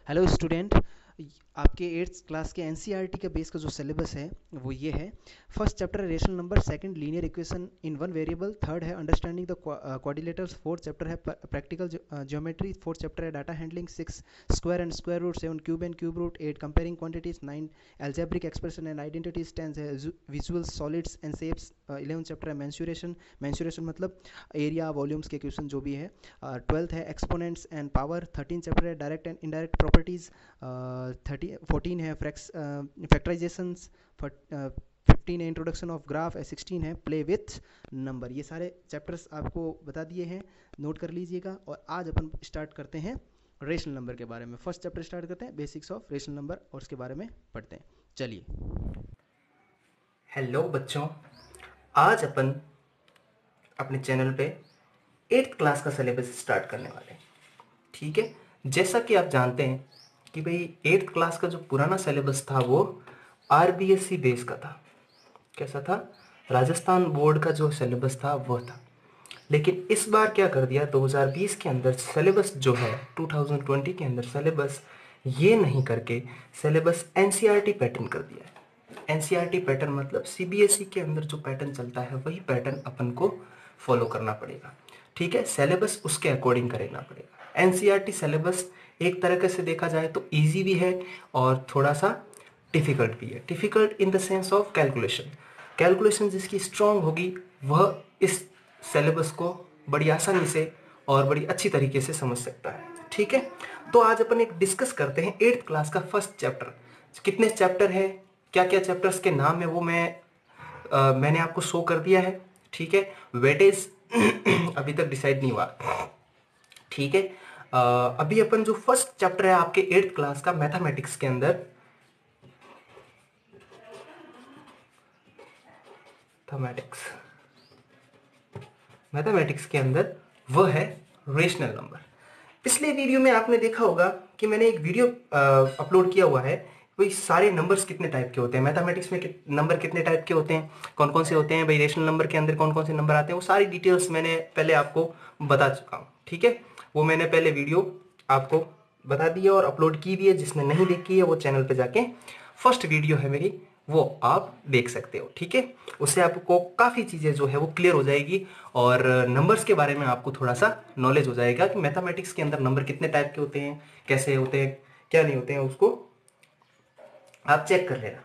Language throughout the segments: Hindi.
Hello student. आपके एट्थ क्लास के एनसीईआरटी का बेस का जो सिलेबस है वो ये है। फर्स्ट चैप्टर है rational number, second linear equation in one variable, third है understanding the quadrilaterals, fourth chapter है प्रैक्टिकल ज्योमेट्री, फोर्थ चैप्टर है data handling, six square and square root, seven cube and cube root, eight comparing quantities, nine algebraic expression and identities, ten है visual solids and shapes, eleven chapter है मेंसुरेशन। मेंसुरेशन मतलब एरिया वॉल्यूम्स के क्वेश्चन जो भी है। ट्वेल्थ है exponents and power, thirteen chapter है डायरेक्ट एंड इनडायरेक्ट प्रॉपर्टीज, 14 है फैक्टराइजेशंस, 15 है इंट्रोडक्शन ऑफ ग्राफ, 16 है प्ले विथ नंबर। ये सारे चैप्टर्स आपको बता दिए हैं, नोट कर लीजिएगा। और आज अपन स्टार्ट करते हैं रेशनल नंबर के बारे में। फर्स्ट चैप्टर स्टार्ट करते हैं, बेसिक्स ऑफ रेशनल नंबर, और उसके बारे में पढ़ते हैं। चलिए। हेलो बच्चों, आज अपन अपने चैनल पे एट्थ क्लास का सिलेबस स्टार्ट करने वाले हैं। ठीक है, जैसा कि आप जानते हैं कि भाई एट्थ क्लास का जो पुराना सिलेबस था वो आरबीएससी बेस का था। कैसा था? राजस्थान बोर्ड का जो सिलेबस था वो था। लेकिन इस बार क्या कर दिया, 2020 के अंदर सिलेबस जो है 2020 के अंदर सिलेबस ये नहीं करके सिलेबस एनसीईआरटी पैटर्न कर दिया है। एनसीईआरटी पैटर्न मतलब सीबीएसई के अंदर जो पैटर्न चलता है वही पैटर्न अपन को फॉलो करना पड़ेगा। ठीक है, सिलेबस उसके अकॉर्डिंग करना पड़ेगा। एनसीईआरटी सिलेबस एक तरह से देखा जाए तो इजी भी है और थोड़ा सा डिफिकल्ट भी है। Difficult in the sense of calculation. Calculation जिसकी स्ट्रांग होगी वह इस सिलेबस को बड़ी आसानी से और बड़ी अच्छी तरीके से समझ सकता है। ठीक है, तो आज अपन एक डिस्कस करते हैं एट्थ क्लास का फर्स्ट चैप्टर। कितने चैप्टर है, क्या क्या चैप्टर्स के नाम है वो मैंने आपको शो कर दिया है। ठीक है, वेटेज अभी तक डिसाइड नहीं हुआ। ठीक है, अभी अपन जो फर्स्ट चैप्टर है आपके एट्थ क्लास का मैथमेटिक्स के अंदर, मैथमेटिक्स मैथमेटिक्स के अंदर वह है रेशनल नंबर। पिछले वीडियो में आपने देखा होगा कि मैंने एक वीडियो अपलोड किया हुआ है। भाई सारे नंबर्स कितने टाइप के होते हैं, मैथमेटिक्स में नंबर कितने टाइप के होते हैं, कौन कौन से होते हैं, भाई रेशनल नंबर के अंदर कौन कौन से नंबर आते हैं, वो सारी डिटेल्स मैंने पहले आपको बता चुका हूँ। ठीक है, वो मैंने पहले वीडियो आपको बता दी है और अपलोड की भी है। जिसने नहीं देखी है वो चैनल पे जाके फर्स्ट वीडियो है मेरी, वो आप देख सकते हो। ठीक है, उससे आपको काफ़ी चीज़ें जो है वो क्लियर हो जाएगी और नंबर्स के बारे में आपको थोड़ा सा नॉलेज हो जाएगा कि मैथमेटिक्स के अंदर नंबर कितने टाइप के होते हैं, कैसे होते हैं, क्या नहीं होते हैं, उसको आप चेक कर लेना।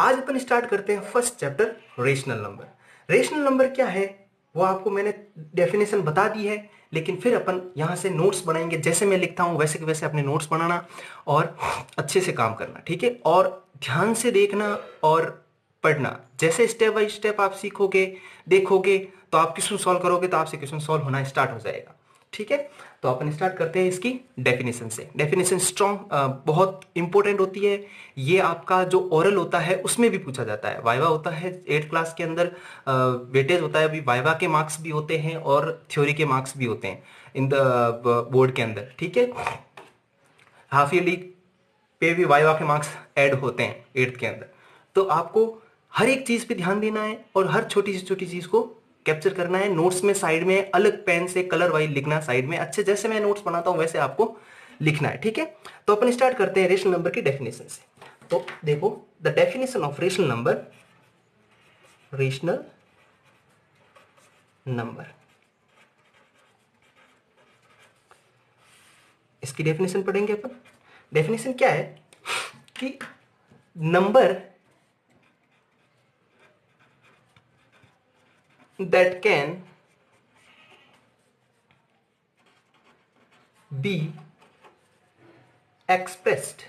आज अपन स्टार्ट करते हैं first chapter rational number. Rational number क्या है वो आपको मैंने डेफिनेशन बता दी है, लेकिन फिर अपन यहां से नोट्स बनाएंगे। जैसे मैं लिखता हूं वैसे के वैसे अपने नोट्स बनाना और अच्छे से काम करना। ठीक है, और ध्यान से देखना और पढ़ना। जैसे स्टेप बाय स्टेप आप सीखोगे, देखोगे, तो आप क्वेश्चन सॉल्व करोगे तो आपसे क्वेश्चन सॉल्व होना स्टार्ट हो जाएगा। ठीक है, तो अपन स्टार्ट करते हैं इसकी डेफिनेशन से। डेफिनेशन स्ट्रॉन्ग बहुत इंपॉर्टेंट होती है। ये आपका जो ओरल होता है उसमें भी पूछा जाता है, वाइवा होता है एट क्लास के अंदर, वेटेज होता है, अभी वाइवा के मार्क्स भी होते हैं और थ्योरी के मार्क्स भी होते हैं इन द बोर्ड के अंदर। ठीक है, हाफ ईयरली पे भी वाइवा के मार्क्स ऐड होते हैं एट्थ के अंदर। तो आपको हर एक चीज पे ध्यान देना है और हर छोटी से छोटी चीज को कैप्चर करना है। नोट्स में साइड में अलग पेन से कलर वाइज लिखना, साइड में अच्छे, जैसे मैं नोट्स बनाता हूं वैसे आपको लिखना है। ठीक है, तो अपन स्टार्ट करते हैं रेशनल नंबर की डेफिनेशन से। तो देखो, the definition of rational number, rational number, इसकी डेफिनेशन पढ़ेंगे अपन। डेफिनेशन क्या है कि number that can be expressed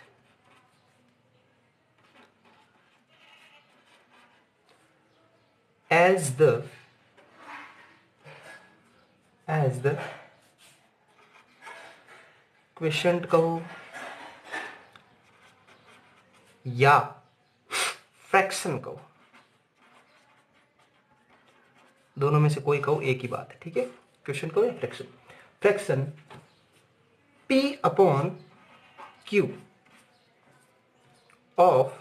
as the question कहो या फ्रैक्शन कहो, दोनों में से कोई कहो, एक ही बात है। ठीक है, क्वेश्चन कहो या fraction. Fraction P upon Q of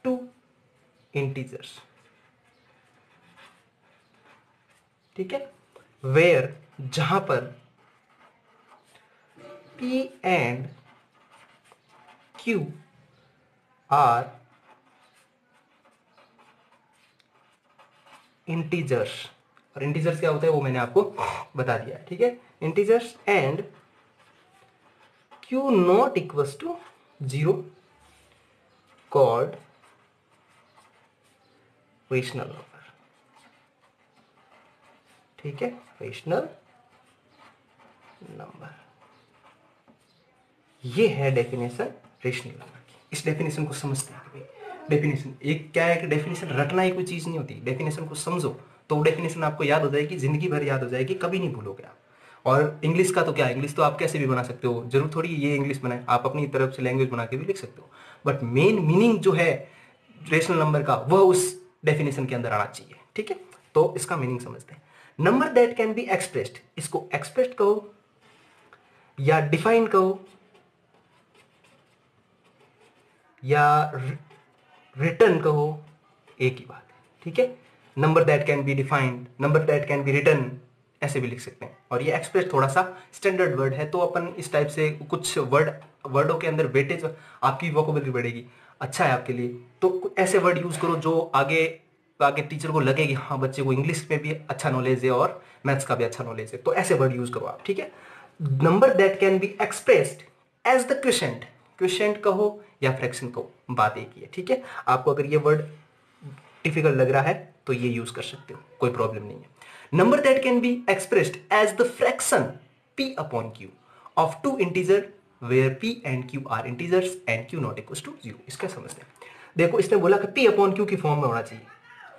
two integers. ठीक है, वेयर, जहां पर P and Q are integers, और इंटीजर्स क्या होता है वो मैंने आपको बता दिया है, ठीक है। Integers and Q not equals to 0 called rational number, ठीक है, रेशनल नंबर। ये है डेफिनेशन रेशनल नंबर की। इस डेफिनेशन को समझते हैं भाई। डेफिनेशन एक क्या है कि डेफिनेशन रटना ही कोई चीज़ नहीं होती, डेफिनेशन को समझो तो वो डेफिनेशन आपको याद हो जाएगी, जिंदगी भर याद हो जाएगी, कभी नहीं भूलोगे आप। और इंग्लिश का तो क्या, इंग्लिश तो आप कैसे भी बना सकते हो, जरूर थोड़ी ये इंग्लिश बनाए, आप अपनी तरफ से लैंग्वेज बना के भी लिख सकते हो, बट मेन मीनिंग जो है रेशनल नंबर का वह उस डेफिनेशन के अंदर आना चाहिए, ठीक है। तो इसका मीनिंग समझते हैं। Number that can be expressed, इसको एक्सप्रेस्ड कहो या डिफाइन कहो या रिटर्न कहो, एक ही बात है, ठीक है। Number that can be defined, number that can B return, ऐसे भी लिख सकते हैं। और ये एक्सप्रेस थोड़ा सा स्टैंडर्ड वर्ड है, तो अपन इस टाइप से कुछ वर्डों के अंदर वेटेज आपकी वोकेबुलरी बढ़ेगी, अच्छा है आपके लिए। तो ऐसे वर्ड यूज करो जो आगे आगे टीचर को लगे कि हाँ बच्चे को इंग्लिश में भी अच्छा नॉलेज है और मैथ्स का भी अच्छा नॉलेज है, तो ऐसे वर्ड यूज करो आप, ठीक है। Number that can be expressed as the question, question कहो या फ्रैक्शन कहो, बात एक ही है, ठीक है। आपको अगर ये वर्ड डिफिकल्ट लग रहा है तो ये यूज कर सकते हो, कोई प्रॉब्लम नहीं है। Number that can be expressed as the fraction p upon q of two integer where p and q are integers and q not equals to 0। इसका समझते हैं। देखो इसने बोला कि p अपॉन q की फॉर्म में होना चाहिए,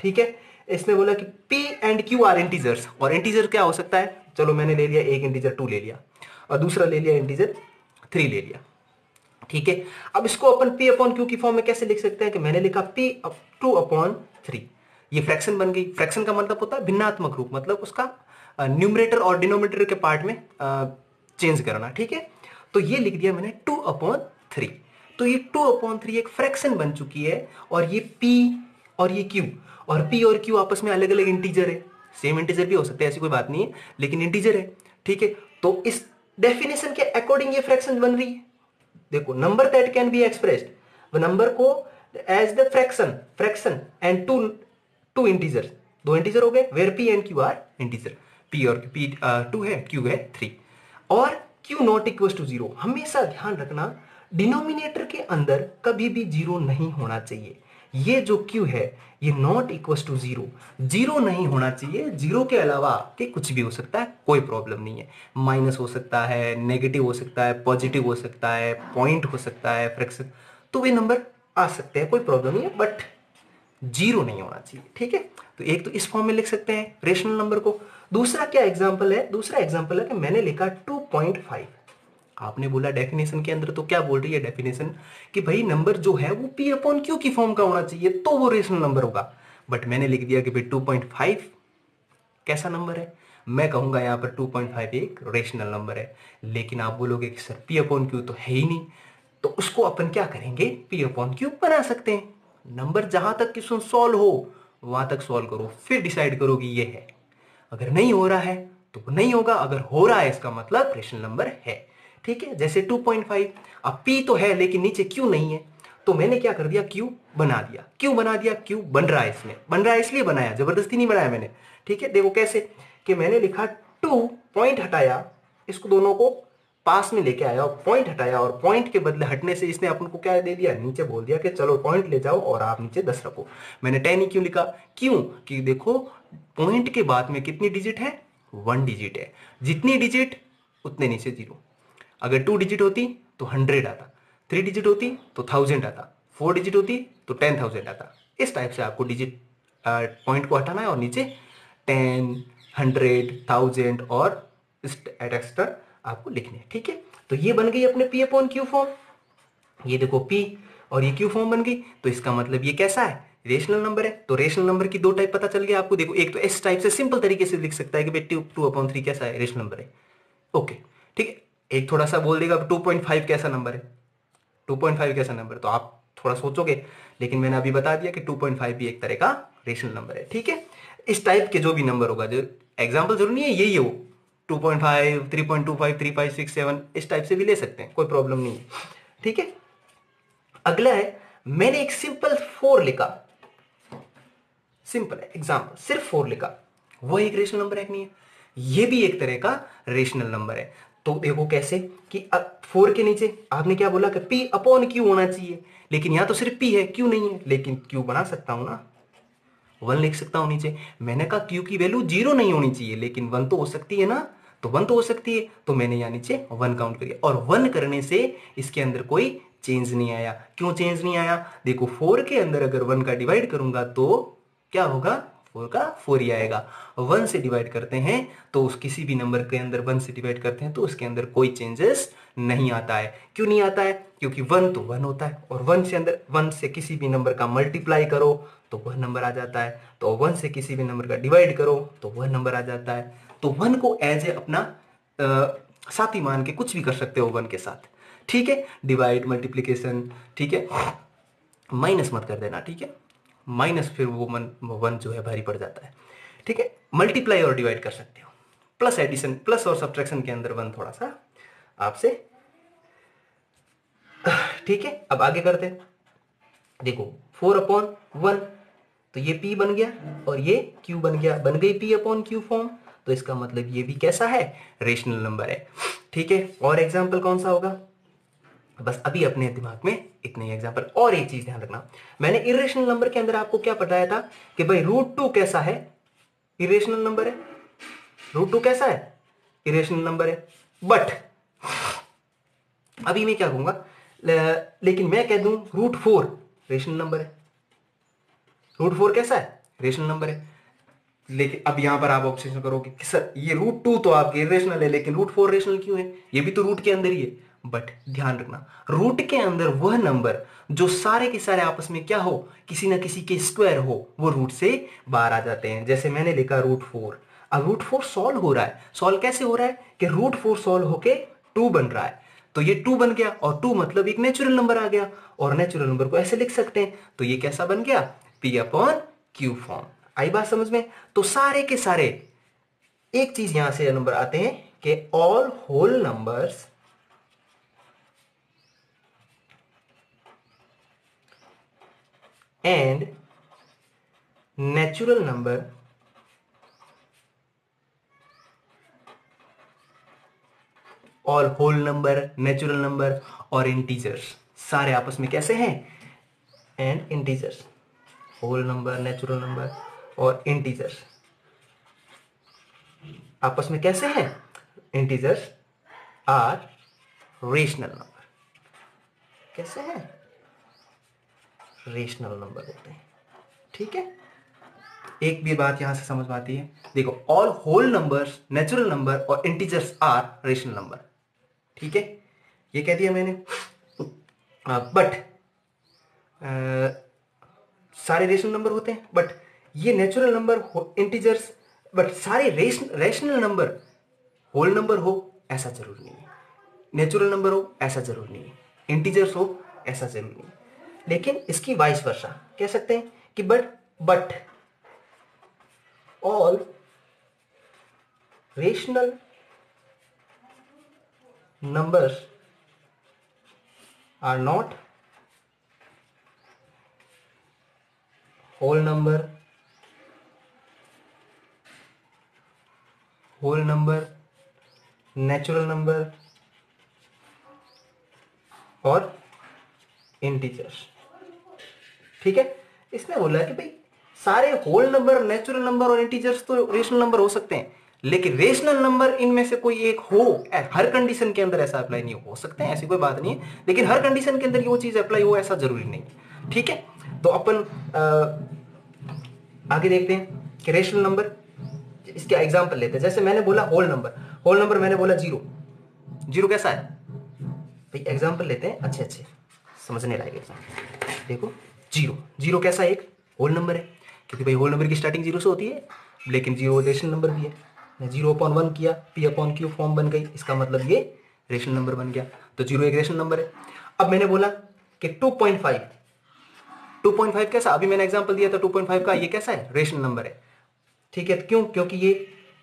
ठीक है। इसने बोला कि p and q are integers, और इंटीजर क्या हो सकता है, चलो मैंने ले लिया एक इंटीजर 2 ले लिया और दूसरा ले लिया इंटीजर 3 ले लिया, ठीक है। अब इसको अपन p अपॉन क्यू की फॉर्म में कैसे लिख सकते हैं कि मैंने लिखा p 2 अपॉन 3, ये फ्रैक्शन बन गई। फ्रैक्शन का मतलब होता है भिन्नात्मक रूप, मतलब उसका न्यूमरेटर और डिनोमिनेटर के पार्ट में चेंज करना, ठीक है। तो ये लिख दिया मैंने 2 अपॉन 3, तो ये 2 अपॉन 3 एक फ्रैक्शन बन चुकी है, और ये p और ये q, और p और q आपस में अलग अलग इंटीजर है, सेम इंटीजर भी हो सकते हैं ऐसी कोई बात नहीं है, लेकिन इंटीजर है, ठीक है। तो इस डेफिनेशन के अकॉर्डिंग ये फ्रैक्शन बन रही है। देखो number that can be expressed, number को as the fraction, fraction and two integer, दो इंटीजर हो गए where p and q are integer, p और p 2 है, q है 3, और q नॉट इक्वल टू 0। हमेशा ध्यान रखना डिनोमिनेटर के अंदर कभी भी 0 नहीं होना चाहिए। ये जो q है ये नॉट इक्वल टू 0, 0 नहीं होना चाहिए। 0 के अलावा के कुछ भी हो सकता है, कोई प्रॉब्लम नहीं है। माइनस हो सकता है, नेगेटिव हो सकता है, पॉजिटिव हो सकता है, पॉइंट हो सकता है, फ्रैक्शन, तो वे नंबर आ सकते हैं, कोई प्रॉब्लम नहीं है, बट 0 नहीं होना चाहिए, ठीक है। तो एक तो इस फॉर्म में लिख सकते हैं रेशनल नंबर को। दूसरा क्या एग्जाम्पल है, दूसरा एग्जाम्पल है कि मैंने लिखा 2.5। आपने बोला डेफिनेशन के अंदर, तो क्या बोल रही है डेफिनेशन कि भाई नंबर जो है वो p अपॉन q की फॉर्म का होना चाहिए तो वो रेशनल नंबर होगा, बट मैंने लिख दिया कि भाई 2.5 कैसा नंबर है। मैं कहूंगा यहां पर 2.5 एक रेशनल नंबर है, लेकिन आप बोलोगे कि सर p अपॉन q तो है ही नहीं, तो उसको अपन क्या करेंगे, p अपॉन q बना सकते हैं। नंबर जहां तक क्वेश्चन सॉल्व हो वहां तक सॉल्व करो, फिर डिसाइड करो कि ये है। अगर नहीं हो रहा है तो नहीं होगा, अगर हो रहा है इसका मतलब रेशनल नंबर है, ठीक है। जैसे 2.5, अब p तो है लेकिन नीचे q नहीं है, तो मैंने क्या कर दिया, q बना दिया। क्यों बना दिया, q बन रहा है इसमें, बन रहा है इसलिए बनाया, जबरदस्ती नहीं बनाया मैंने, ठीक है। देखो कैसे कि मैंने लिखा 2 पॉइंट हटाया, इसको दोनों को पास में लेके आया और पॉइंट हटाया, और पॉइंट के बदले हटने से इसने अपन को क्या दे दिया, नीचे बोल दिया कि चलो पॉइंट ले जाओ और आप नीचे 10 रखो। मैंने 10 ही क्यों लिखा, क्यों कि देखो पॉइंट के बाद में कितनी डिजिट है, 1 डिजिट है, जितनी डिजिट उतने नीचे 0। अगर 2 डिजिट होती तो 100 आता, 3 डिजिट होती तो 1000 आता, 4 डिजिट होती तो 10,000 आता। इस टाइप से आपको डिजिट पॉइंट को हटाना है और नीचे 10, 100, 1000 और एक्स्ट्रा आपको लिखने हैं, ठीक है। तो ये बन गई अपने p अपॉन q फॉर्म, ये देखो p और ये q फॉर्म बन गई, तो इसका मतलब ये कैसा है, रेशनल नंबर है। तो रेशनल नंबर की दो टाइप पता चल गया आपको। देखो एक तो इस टाइप से सिंपल तरीके से लिख सकता है कि भाई 2/3 कैसा है, रेशनल नंबर है, ओके, ठीक है। एक थोड़ा सा बोल देगा 2.5 कैसा नंबर है, 2.5 कैसा नंबर है, तो आप थोड़ा सोचोगे, लेकिन मैंने अभी बता दिया कि 2.5 भी एक तरह का रेशनल नंबर है, ठीक है। इस टाइप के जो भी नंबर होगा, जो एग्जाम्पल जरूरी नहीं है यही हो, 2.5, 3.25, 3.567 इस टाइप से भी ले सकते हैं, कोई प्रॉब्लम नहीं है। ठीक है, अगला है मैंने एक सिंपल 4 लिखा, सिंपल है एग्जाम्पल, सिर्फ 4 लिखा, वो एक रेशनल नंबर है नहीं है? ये भी एक तरह का रेशनल नंबर है। तो देखो कैसे कि 4 के नीचे आपने क्या बोला कि P अपॉन Q होना चाहिए, लेकिन यहां तो सिर्फ P है, Q नहीं है, लेकिन Q बना सकता हूं ना, 1 लिख सकता हूं नीचे। मैंने कहा Q की वैल्यू 0 नहीं होनी चाहिए, लेकिन 1 तो हो सकती है ना, तो 1 तो हो सकती है, तो मैंने यहां नीचे 1 काउंट करिए, और 1 करने से इसके अंदर कोई चेंज नहीं आया। क्यों चेंज नहीं आया? देखो 4 के अंदर अगर 1 का डिवाइड करूंगा तो क्या होगा, 4 का 4 ही आएगा। 1 से डिवाइड करते हैं तो उस किसी भी नंबर के अंदर 1 से डिवाइड करते हैं तो उसके अंदर कोई चेंजेस नहीं आता है। क्यों नहीं आता है? क्योंकि 1 तो 1 होता है, और 1 से अंदर 1 से किसी भी नंबर का मल्टीप्लाई करो तो वह नंबर आ जाता है, तो 1 से किसी भी नंबर का डिवाइड करो तो वह नंबर आ जाता है। तो 1 को एज ए अपना साथी मान के कुछ भी कर सकते हो 1 के साथ। ठीक है, डिवाइड मल्टीप्लीकेशन, ठीक है, माइनस मत कर देना, ठीक है, माइनस फिर वो 1 जो है भारी पड़ जाता है। ठीक है, मल्टीप्लाई और डिवाइड कर सकते हो, प्लस एडिशन, प्लस और सब्ट्रैक्शन के अंदर 1 थोड़ा सा आपसे। ठीक है, अब आगे करते हैं। देखो 4/1, तो ये P बन गया और ये Q बन गया, बन गई P/Q फॉर्म, तो इसका मतलब ये भी कैसा है, रेशनल नंबर है। ठीक है, और एग्जाम्पल कौन सा होगा? बस अभी अपने दिमाग में इतने ही एग्जाम्पल। और एक चीज ध्यान रखना, मैंने इरेशनल नंबर के अंदर आपको क्या बताया था कि भाई √2 कैसा है, इरेशनल नंबर है। √2 कैसा है, इरेशनल नंबर है। बट अभी मैं क्या कहूंगा, लेकिन मैं कह दूं √4 रेशनल नंबर है। √4 कैसा है, रेशनल नंबर है। लेकिन अब यहां पर आप ऑब्जेक्शन करोगे कि सर ये √2 तो आपके इरेशनल है, लेकिन √4 रेशनल क्यों है? ये भी तो रूट के अंदर ही है। बट ध्यान रखना, रूट के अंदर वह नंबर जो सारे के सारे आपस में क्या हो, किसी ना किसी के स्क्वायर हो, वो रूट से बाहर आ जाते हैं। जैसे मैंने लिखा √4, अब √4 सॉल्व हो रहा है। सॉल्व कैसे हो रहा है कि √4 सॉल्व होके 2 बन रहा है, तो ये 2 बन गया, और 2 मतलब एक नेचुरल नंबर आ गया, और नेचुरल नंबर को ऐसे लिख सकते हैं, तो ये कैसा बन गया, P/Q फॉर्म। आई बात समझ में? तो सारे के सारे एक चीज यहां से नंबर आते हैं कि all whole numbers and natural number all whole number, natural number और इंटीजर्स सारे आपस में कैसे हैं, and integers, whole number, natural number और इंटीजर्स आपस में कैसे हैं, इंटीजर्स आर रेशनल नंबर। कैसे हैं, रेशनल नंबर होते हैं। ठीक है, एक भी बात यहां से समझ में आती है? देखो all whole numbers, natural number और इंटीजर्स आर रेशनल नंबर। ठीक है, ये कह दिया मैंने। बट सारे रेशनल नंबर होते हैं, बट ये नेचुरल नंबर, इंटीजर्स, बट सारे रेशनल नंबर होल नंबर हो ऐसा जरूर नहीं है, नेचुरल नंबर हो ऐसा जरूर नहीं है, इंटीजर्स हो ऐसा जरूर नहीं है। लेकिन इसकी वाइस वर्सा कह सकते हैं कि but all rational numbers are not whole number, natural number और इंटीजर्स। ठीक है, इसने बोला कि भाई सारे होल नंबर, नेचुरल नंबर और इंटीजर्स तो रेशनल नंबर हो सकते हैं, लेकिन रेशनल नंबर इनमें से कोई एक हो, हर कंडीशन के अंदर ऐसा अप्लाई नहीं हो सकते हैं, ऐसी कोई बात नहीं है, लेकिन हर कंडीशन के अंदर वो चीज अप्लाई हो ऐसा जरूरी नहीं है। ठीक है, तो अपन आगे देखते हैं कि रेशनल नंबर, इसके एग्जांपल लेते हैं। जैसे मैंने बोला होल नंबर मैंने बोला 0, 0 कैसा है भाई, एग्जांपल लेते हैं अच्छे अच्छे समझने लायक एग्जांपल। देखो 0 कैसा एक होल नंबर है, क्योंकि भाई होल नंबर की स्टार्टिंग 0 से होती है, लेकिन 0 रेशनल नंबर भी है। मैं 0/1 किया, P/Q फॉर्म बन गई, इसका मतलब ये रेशनल नंबर बन गया, तो 0 एक रेशनल नंबर है। अब मैंने बोला कि 2.5 कैसा, अभी मैंने एग्जांपल दिया था 2.5 का, ये कैसा है, रेशनल नंबर है। ठीक है, क्यों? क्योंकि ये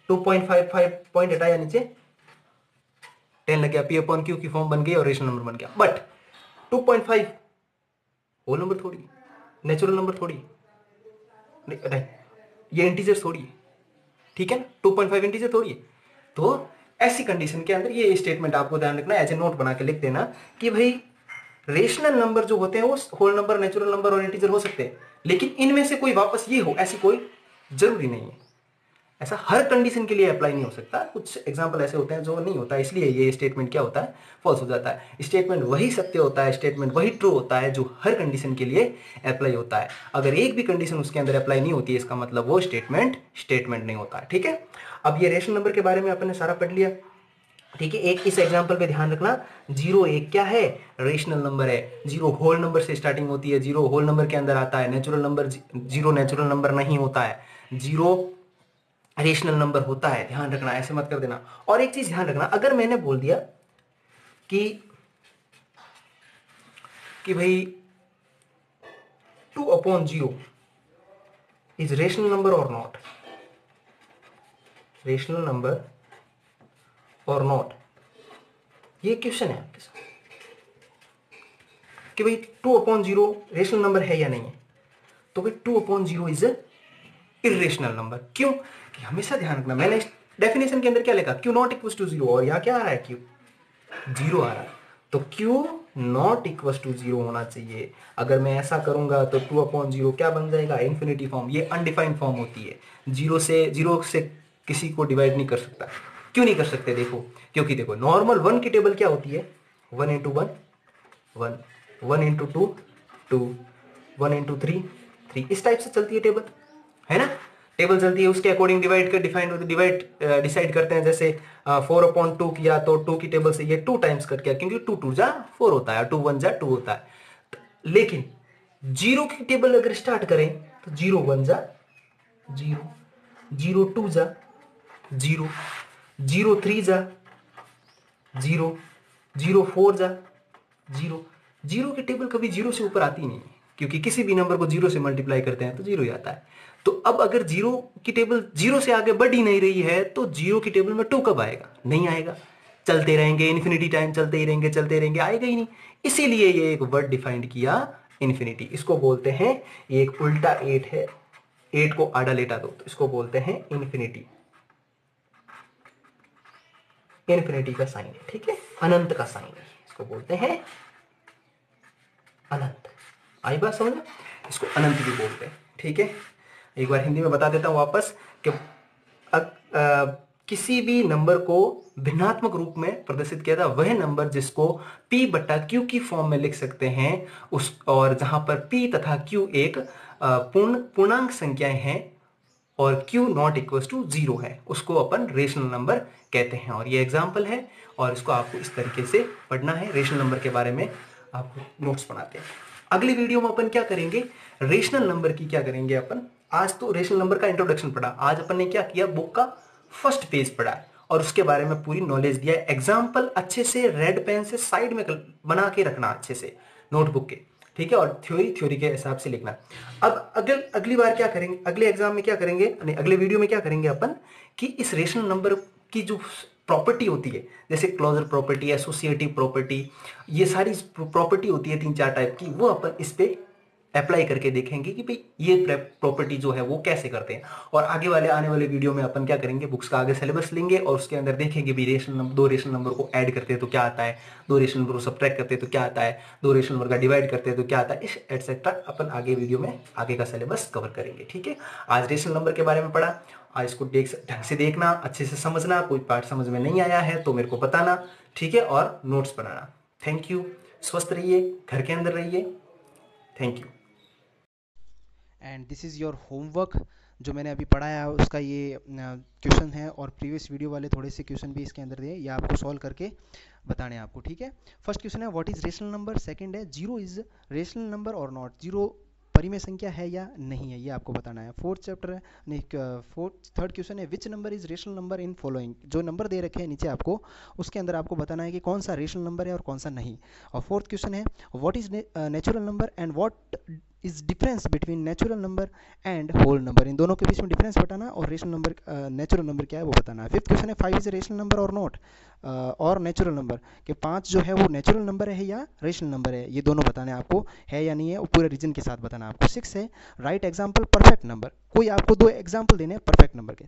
2.55 पॉइंट हटाया नीचे, 10 लग गया, पी अपॉन क्यू की फॉर्म बन गई और रेशनल नंबर बन गया। बट 2.5 होल नंबर थोड़ी, नेचुरल नंबर थोड़ी, नहीं ये इंटीजर थोड़ी है, ठीक है ना, 2.5 इंटीजर थोड़ी है। तो ऐसी कंडीशन के अंदर ये स्टेटमेंट आपको ध्यान रखना, एज ए नोट बना के लिख देना कि भाई रेशनल नंबर जो होते हैं वो होल नंबर, नेचुरल नंबर और इंटीजर हो सकते हैं, लेकिन इनमें से कोई वापस ये हो ऐसी कोई जरूरी नहीं है। ऐसा हर कंडीशन के लिए अप्लाई नहीं हो सकता, कुछ एग्जांपल ऐसे होते हैं जो नहीं होता, इसलिए ये स्टेटमेंट क्या होता है, फॉल्स हो जाता है। स्टेटमेंट वही सत्य होता है, स्टेटमेंट वही ट्रू होता है जो हर कंडीशन के लिए अप्लाई होता है। अगर एक भी कंडीशन उसके अंदर अप्लाई नहीं होती है, इसका मतलब वो स्टेटमेंट नहीं होता है, ठीक है। अब ये रेशनल नंबर के बारे में अपन ने सारा पढ़ लिया, ठीक है। एक इस एग्जांपल पे ध्यान रखना, 0 1 क्या है, रेशनल नंबर है। 0 होल नंबर से स्टार्टिंग होती है, 0 होल नंबर के अंदर आता है। नेचुरल नंबर 0 नेचुरल नंबर नहीं होता है, 0 रेशनल नंबर होता है, ध्यान रखना, ऐसे मत कर देना। और एक चीज ध्यान रखना, अगर मैंने बोल दिया कि भाई 2/0 इज रेशनल नंबर और नॉट, रेशनल नंबर और नॉट, ये क्वेश्चन है आपके साथ कि भाई 2/0 रेशनल नंबर है या नहीं है, तो भाई 2/0 इज इर्रेशनल नंबर। क्यों, कि हमेशा ध्यान रखना, मैंने डेफिनेशन के अंदर क्या लिखा, क्यू नॉट इक्वल टू 0, और यहां क्या आ रहा है, क्यू 0 आ रहा है, तो क्यू नॉट इक्वल टू 0 होना चाहिए। अगर मैं ऐसा करूंगा तो 2/0 क्या बन जाएगा, इन्फिनिटी फॉर्म। ये अनडिफाइंड फॉर्म होती है, 0 से किसी को डिवाइड नहीं कर सकता। क्यों नहीं कर सकते, देखो, क्योंकि देखो नॉर्मल 1 की टेबल क्या होती है, 1 इंटू 1 1, 1 इंटू 2 2, 1 इंटू 3 3, इस टाइप से चलती है टेबल, है ना। टेबल चलती है, उसके अकॉर्डिंग डिसाइड करते हैं। जैसे 4/2 किया तो 2 की टेबल से ये 2 टाइम्स कट गया, क्योंकि 2 2 जा 4 होता है, 2 1 जा 2 होता है। लेकिन 0 की टेबल अगर स्टार्ट करें तो 0 1 जा 0, 0 2 जा 0, 0 3 जा 0, 0 4 जा 0। 0 की टेबल कभी 0 से ऊपर आती नहीं है, क्योंकि किसी भी नंबर को 0 से मल्टीप्लाई करते हैं तो 0 ही आता है। तो अब अगर 0 की टेबल 0 से आगे बढ़ ही नहीं रही है, तो 0 की टेबल में 2 कब आएगा, नहीं आएगा। चलते रहेंगे इन्फिनिटी टाइम, चलते ही रहेंगे, चलते रहेंगे, आएगा ही नहीं। इसीलिए ये एक वर्ड डिफाइंड किया, इन्फिनिटी। इसको बोलते हैं, ये एक उल्टा 8 है, 8 को आड़ा लेटा दो तो इसको बोलते हैं इन्फिनिटी। इन्फिनिटी का साइन है, ठीक है, अनंत का साइन है, इसको बोलते हैं अनंत। आई बात समझ में, इसको अनंत भी बोलते हैं, ठीक है। एक बार हिंदी में बता देता हूं वापस कि किसी भी नंबर को भिन्नात्मक रूप में प्रदर्शित किया था वह नंबर जिसको p बटा q की फॉर्म में लिख सकते हैं उस, और जहां पर p तथा q एक पूर्णांक संख्याएं हैं और q नॉट इक्वल टू 0 है, उसको अपन रेशनल नंबर कहते हैं। और ये एग्जाम्पल है, और इसको आपको इस तरीके से पढ़ना है। रेशनल नंबर के बारे में आपको नोट्स बनाते हैं। अगली वीडियो में अपन क्या करेंगे, रेशनल नंबर की क्या करेंगे अपन। आज तो रेशनल नंबर का इंट्रोडक्शन पढ़ा, आज अपन ने क्या किया, बुक का फर्स्ट पेज पढ़ा और उसके बारे में पूरी नॉलेज दिया। एग्जाम्पल अच्छे से रेड पेन से साइड में बना के रखना अच्छे से नोटबुक के, ठीक है, और थ्योरी के हिसाब से लिखना। अब अगली बार क्या करेंगे, अगले एग्जाम में क्या करेंगे, नहीं अगले वीडियो में क्या करेंगे अपन, कि इस रेशनल नंबर की जो प्रॉपर्टी होती है, जैसे क्लोजर प्रॉपर्टी, एसोसिएटिव प्रॉपर्टी, ये सारी प्रॉपर्टी होती है 3 4 टाइप की, वो अपन इस पे अप्लाई करके देखेंगे कि भाई ये प्रॉपर्टी जो है वो कैसे करते हैं। और आने वाले वीडियो में अपन क्या करेंगे, बुक्स का आगे सिलेबस लेंगे और उसके अंदर देखेंगे भी दो रेशनल नंबर को ऐड करते हैं तो क्या आता है, 2 रेशनल नंबर को सब्ट्रैक्ट करते हैं तो क्या आता है, 2 रेशनल नंबर का डिवाइड करते हैं तो क्या आता है, इस एटसेट्रा अपन आगे वीडियो में आगे का सिलेबस कवर करेंगे, ठीक है। आज रेशनल नंबर के बारे में पढ़ा, आज इसको ढंग से देखना, अच्छे से समझना। कोई पार्ट समझ में नहीं आया है तो मेरे को बताना, ठीक है, और नोट्स बनाना। थैंक यू, स्वस्थ रहिए, घर के अंदर रहिए, thank you. And this is your homework, जो मैंने अभी पढ़ाया है उसका ये क्वेश्चन है, और प्रीवियस वीडियो वाले थोड़े से क्वेश्चन भी इसके अंदर दिए, ये आपको सॉल्व करके बताने हैं आपको, ठीक है। फर्स्ट क्वेश्चन है what is rational number, second है 0 इज़ रेशनल नंबर और नॉट, 0 परिमेय संख्या है या नहीं है, ये आपको बताना है। थर्ड क्वेश्चन है which number is rational number in following, जो नंबर दे रखे हैं नीचे आपको, उसके अंदर आपको बताना है कि कौन सा रेशनल नंबर है और कौन सा नहीं। और फोर्थ क्वेश्चन है what is natural number and what is difference between natural number and whole number, इन दोनों के बीच में डिफरेंस बताना और रेशनल नंबर नेचुरल नंबर क्या है वो बताना है। फिफ्थ क्वेश्चन है 5 इज ए रेशनल नंबर और नॉट, और नेचुरल नंबर, कि 5 जो है वो नेचुरल नंबर है या रेशनल नंबर है, ये दोनों बताने हैं आपको, है या नहीं है, वो पूरे रीजन के साथ बताना है आपको। 6 है राइट एग्जाम्पल परफेक्ट नंबर, कोई आपको 2 एग्जाम्पल देने हैं परफेक्ट नंबर के।